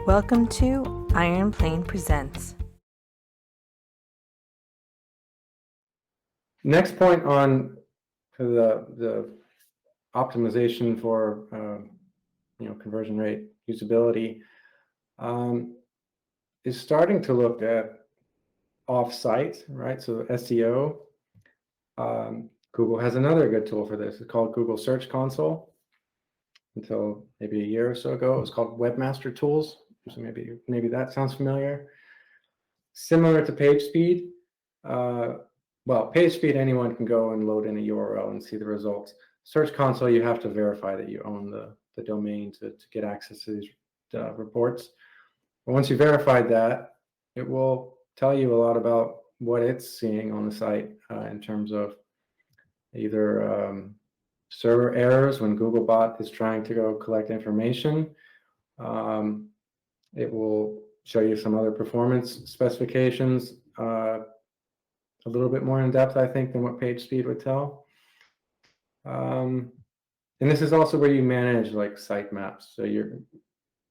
Welcome to IronPlane Presents. Next point on the optimization for conversion rate usability is starting to look at off-site, right? So SEO. Google has another good tool for this. It's called Google Search Console. Until maybe a year or so ago, it was called Webmaster Tools. So maybe that sounds familiar. Similar to PageSpeed. Well, PageSpeed, anyone can go and load in a URL and see the results. Search Console, you have to verify that you own the domain to get access to these reports. But once you verified that, it will tell you a lot about what it's seeing on the site in terms of either server errors when Googlebot is trying to go collect information. It will show you some other performance specifications, a little bit more in depth, I think, than what PageSpeed would tell. And this is also where you manage like sitemaps. So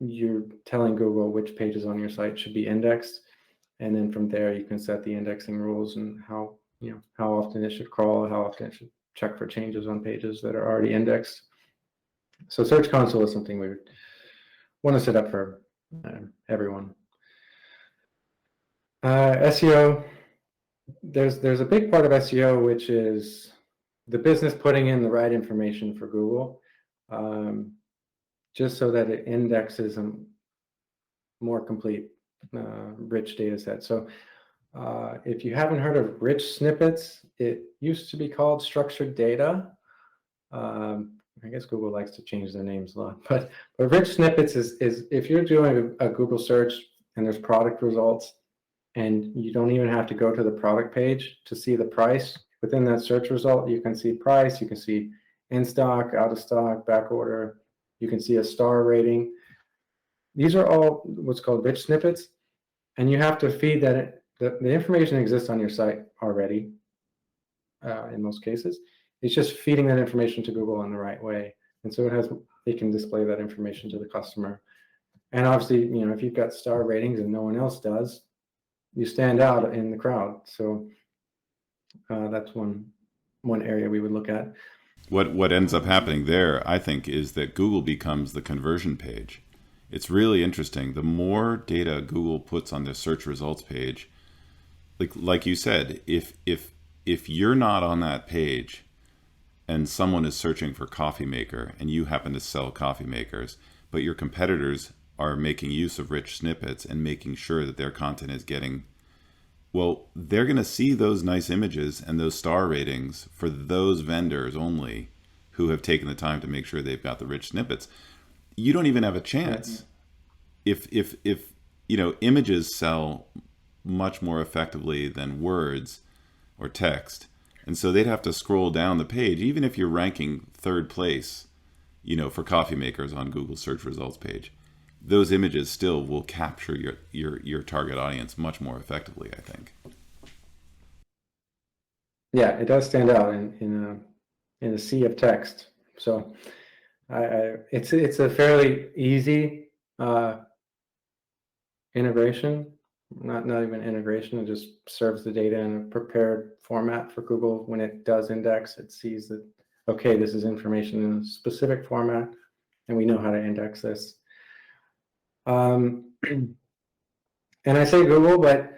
you're telling Google which pages on your site should be indexed, and then from there you can set the indexing rules and how often it should crawl, how often it should check for changes on pages that are already indexed. So Search Console is something we would want to set up for everyone. SEO, there's a big part of SEO which is the business putting in the right information for Google, just so that it indexes a more complete, rich data set. So if you haven't heard of rich snippets, it used to be called structured data. I guess Google likes to change their names a lot, but rich snippets is if you're doing a Google search and there's product results and you don't even have to go to the product page to see the price. Within that search result, you can see price, you can see in stock, out of stock, back order, you can see a star rating. These are all what's called rich snippets, and you have to feed that. The information exists on your site already in most cases. It's just feeding that information to Google in the right way. And so it can display that information to the customer. And obviously, if you've got star ratings and no one else does, you stand out in the crowd. So that's one area we would look at. What ends up happening there, I think, is that Google becomes the conversion page. It's really interesting. The more data Google puts on their search results page, like you said, if you're not on that page and someone is searching for coffee maker and you happen to sell coffee makers, but your competitors are making use of rich snippets and making sure that their content is getting, well, they're going to see those nice images and those star ratings for those vendors only who have taken the time to make sure they've got the rich snippets. You don't even have a chance. If images sell much more effectively than words or text, and so they'd have to scroll down the page, even if you're ranking third place, for coffee makers on Google search results page. Those images still will capture your target audience much more effectively, I think. Yeah, it does stand out in a sea of text. So it's a fairly easy integration. Not even integration. It just serves the data in a prepared format for Google. When it does index, it sees that, okay, this is information in a specific format, and we know how to index this. And I say Google, but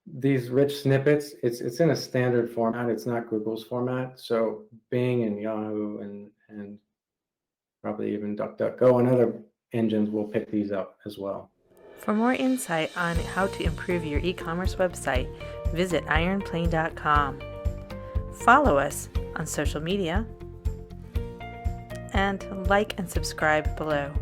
these rich snippets, it's in a standard format. It's not Google's format. So Bing and Yahoo and probably even DuckDuckGo and other engines will pick these up as well. For more insight on how to improve your e-commerce website, visit ironplane.com. Follow us on social media and like and subscribe below.